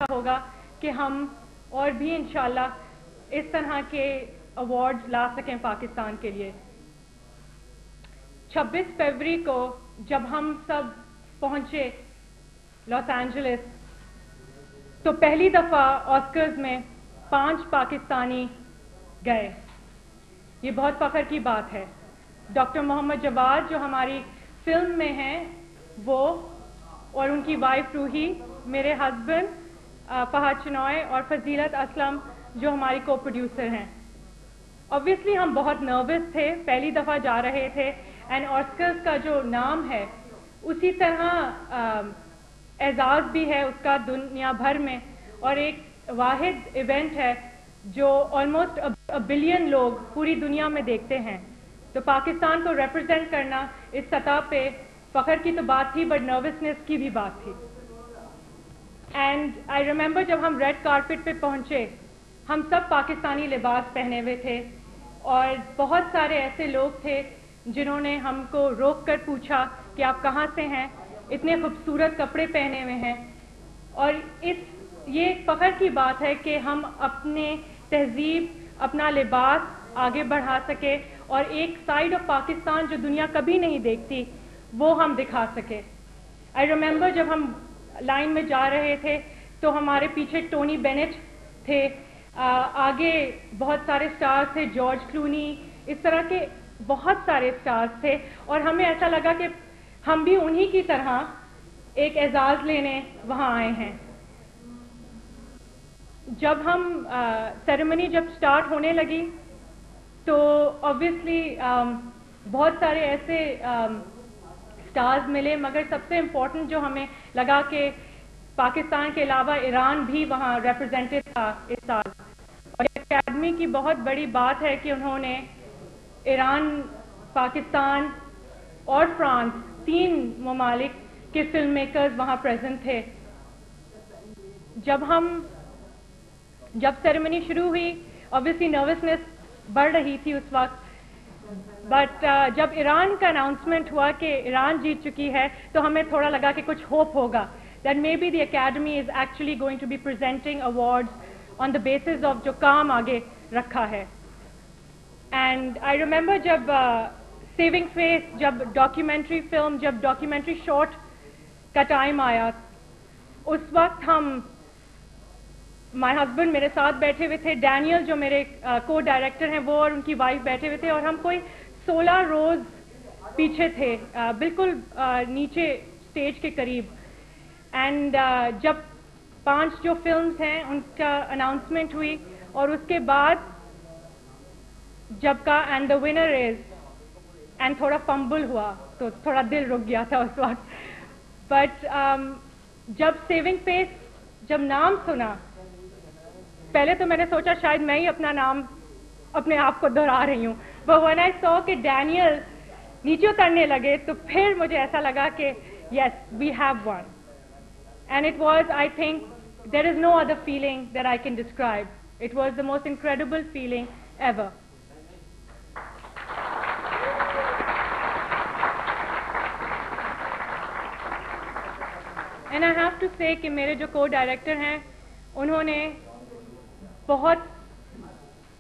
ہوگا کہ ہم اور بھی انشاءاللہ اس طرح کے ایوارڈ لا سکیں پاکستان کے لیے. 26 فروری کو جب ہم سب پہنچے لاس اینجلس تو پہلی دفعہ آسکرز میں 5 پاکستانی گئے. یہ بہت فخر کی بات ہے. ڈاکٹر محمد جواد جو ہماری فلم میں ہیں وہ، اور ان کی وائف روحی، میرے ہسبینڈ فہد چنوائے، اور فضیلت اسلم جو ہماری کو پروڈیوسر ہیں. obviously ہم بہت نروس تھے، پہلی دفعہ جا رہے تھے، اینڈ آسکرز کا جو نام ہے اسی طرح اعزاز بھی ہے اس کا دنیا بھر میں، اور ایک واحد ایونٹ ہے جو آلموسٹ 1 بلین لوگ پوری دنیا میں دیکھتے ہیں. تو پاکستان کو ریپرزینٹ کرنا اس سطح پہ فخر کی تو بات تھی، بٹ نروسنس کی بھی بات تھی. اینڈ آئی ریمبر جب ہم ریڈ کارپٹ پہ پہنچے، ہم سب پاکستانی لباس پہنے ہوئے تھے، اور بہت سارے ایسے لوگ تھے جنہوں نے ہم کو روک کر پوچھا کہ آپ کہاں سے ہیں، اتنے خوبصورت کپڑے پہنے ہوئے ہیں. اور یہ ایک فخر کی بات ہے کہ ہم اپنے تہذیب، اپنا لباس آگے بڑھا سکے، اور ایک سائیڈ آف پاکستان جو دنیا کبھی نہیں دیکھتی وہ ہم دکھا سکے. آئی ریمبر جب ہم لائن میں جا رہے تھے تو ہمارے پیچھے ٹونی بینٹ تھے، آگے بہت سارے سٹارز تھے، جارج کلونی، اس طرح کے بہت سارے سٹارز تھے، اور ہمیں ایسا لگا کہ ہم بھی انہی کی طرح ایک اعزاز لینے وہاں آئے ہیں. جب ہم سیریمنی جب سٹارٹ ہونے لگی تو obviously بہت سارے ایسے سٹارز ملے، مگر سب سے امپورٹنٹ جو ہمیں لگا کہ پاکستان کے علاوہ ایران بھی وہاں ریپرزینٹڈ تھا اس سال. اور اکیڈمی کی بہت بڑی بات ہے کہ انہوں نے ایران، پاکستان اور فرانس، 3 ممالک کے فلم میکرز وہاں پریزنٹ تھے. جب سیریمنی شروع ہوئی obviously نروسنس بڑھ رہی تھی اس وقت، بٹ جب ایران کا اناؤنسمنٹ ہوا کہ ایران جیت چکی ہے تو ہمیں تھوڑا لگا کہ کچھ ہوپ ہوگا that maybe the academy is actually going to be presenting awards on the basis of جو کام آگے رکھا ہے. اینڈ آئی ریمبر جب سیونگ فیس، جب ڈاکیومنٹری فلم، جب ڈاکیومنٹری شارٹ کا ٹائم آیا، اس وقت مائی ہسبینڈ میرے ساتھ بیٹھے ہوئے تھے، ڈینیل جو میرے کو ڈائریکٹر ہیں وہ اور ان کی وائف بیٹھے ہوئے تھے، اور ہم کوئی 16 روز پیچھے تھے، بالکل نیچے اسٹیج کے قریب. اینڈ جب 5 جو فلمز ہیں ان کا اناؤنسمنٹ ہوئی، اور اس کے بعد جب کا and the winner is, and تھوڑا فمبل ہوا تو تھوڑا دل رک گیا تھا اس وقت. بٹ جب سیونگ فیس جب نام سنا، پہلے تو میں نے سوچا شاید میں ہی اپنا نام اپنے آپ کو دہرا رہی ہوں، but when I saw کہ ڈینیل نیچے اترنے لگے تو پھر مجھے ایسا لگا کہ yes, we have won. And it was, I think, there is no other feeling that I can describe. It was the most incredible feeling ever. And I have to say کہ میرے جو کو ڈائریکٹر ہیں انہوں نے بہت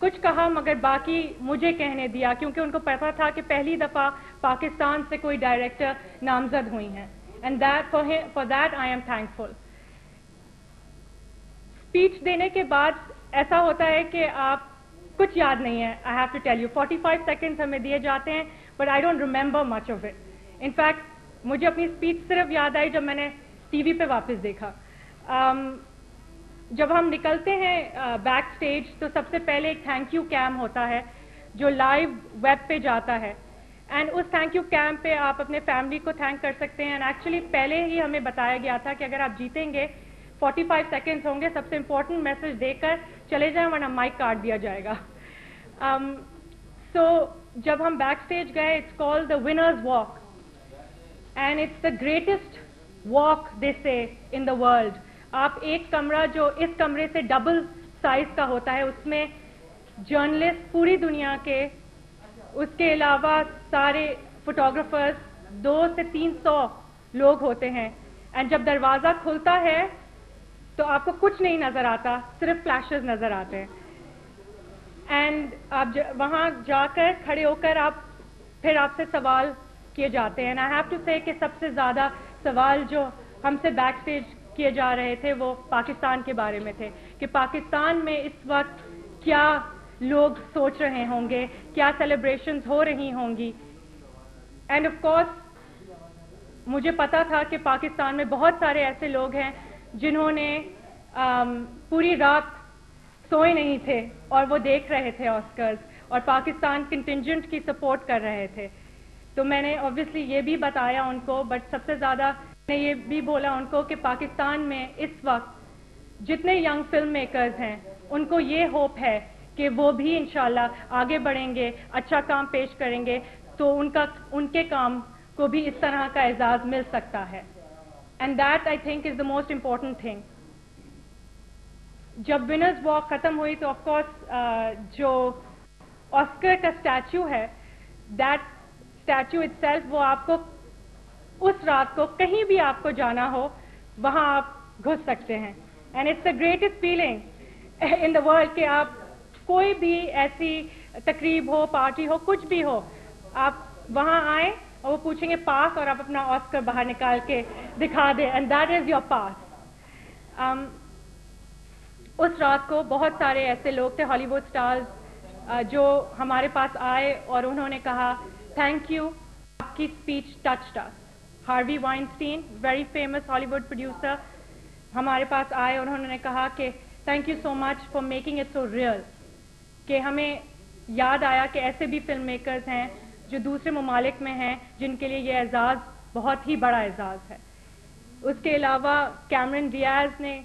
کچھ کہا، مگر باقی مجھے کہنے دیا، کیونکہ ان کو پتا تھا کہ پہلی دفعہ پاکستان سے کوئی ڈائریکٹر نامزد ہوئی ہیں. And that for that I am thankful. Speech دینے کے بعد ایسا ہوتا ہے کہ آپ کچھ یاد نہیں ہے. I have to tell you 45 seconds ہمیں دیے جاتے ہیں، but I don't remember much of it. In fact مجھے اپنی اسپیچ صرف یاد آئی جب میں نے ٹی وی پہ واپس دیکھا. جب ہم نکلتے ہیں بیک سٹیج تو سب سے پہلے ایک تھینک یو کیم ہوتا ہے جو لائیو ویب پہ جاتا ہے، اینڈ اس تھینک یو کیم پہ آپ اپنے فیملی کو تھینک کر سکتے ہیں. اینڈ ایکچولی پہلے ہی ہمیں بتایا گیا تھا کہ اگر آپ جیتیں گے 45 سیکنڈز ہوں گے، سب سے امپورٹنٹ میسج دے کر چلے جائیں ورنہ مائک کاٹ دیا جائے گا. سو جب ہم بیک سٹیج گئے، it's called the winners walk, and it's the greatest walk they say in the world. آپ ایک کمرہ جو اس کمرے سے ڈبل سائز کا ہوتا ہے، اس میں جرنلسٹ پوری دنیا کے، اس کے علاوہ سارے فوٹوگرافرز، 200 سے 300 لوگ ہوتے ہیں. اینڈ جب دروازہ کھلتا ہے تو آپ کو کچھ نہیں نظر آتا, صرف فلیشز نظر آتے ہیں. اینڈ آپ وہاں جا کر کھڑے ہو کر پھر آپ سے سوال کیے جاتے ہیں. اینڈ آئی ہیو ٹو سے کہ سب سے زیادہ سوال جو ہم سے بیک اسٹیج کیے جا رہے تھے وہ پاکستان کے بارے میں تھے, کہ پاکستان میں اس وقت کیا لوگ سوچ رہے ہوں گے, کیا سیلیبریشنز ہو رہی ہوں گی. اینڈ آف کورس مجھے پتا تھا کہ پاکستان میں بہت سارے ایسے لوگ ہیں جنہوں نے پوری رات سوئے نہیں تھے اور وہ دیکھ رہے تھے آسکرز, اور پاکستان کنٹینجنٹ کی سپورٹ کر رہے تھے. تو میں نے obviously یہ بھی بتایا ان کو, بٹ سب سے زیادہ میں نے یہ بھی بولا ان کو کہ پاکستان میں اس وقت جتنے ینگ فلم میکرز ہیں ان کو یہ ہوپ ہے کہ وہ بھی انشاءاللہ آگے بڑھیں گے, اچھا کام پیش کریں گے, تو ان کے کام کو بھی اس طرح کا اعزاز مل سکتا ہے. And that I think is the most important thing. جب ونرز واک ختم ہوئی تو آف کورس جو آسکر کا اسٹیچو ہے, دیٹ اسٹیچو اٹ سیلف, وہ آپ کو اس رات کو کہیں بھی آپ کو جانا ہو وہاں آپ گھس سکتے ہیں. And it's the greatest feeling in the world کہ آپ کوئی بھی ایسی تقریب ہو, پارٹی ہو, کچھ بھی ہو, آپ وہاں آئیں اور وہ پوچھیں گے پاس, اور آپ اپنا آسکر باہر نکال کے دکھا دیں, اینڈ دیٹ از یور پاس. اس رات کو بہت سارے ایسے لوگ تھے, ہالی ووڈ اسٹارز, جو ہمارے پاس آئے اور انہوں نے کہا تھینک یو, آپ کی اسپیچ ٹچڈ اس. ہاروی وائنسٹین, ویری فیمس ہالی ووڈ پروڈیوسر, ہمارے پاس آئے اور انہوں نے کہا کہ thank you so much for making it so real, کہ ہمیں یاد آیا کہ ایسے بھی فلم میکرز ہیں جو دوسرے ممالک میں ہیں جن کے لیے یہ اعزاز بہت ہی بڑا اعزاز ہے. اس کے علاوہ کیمرن ڈیاز نے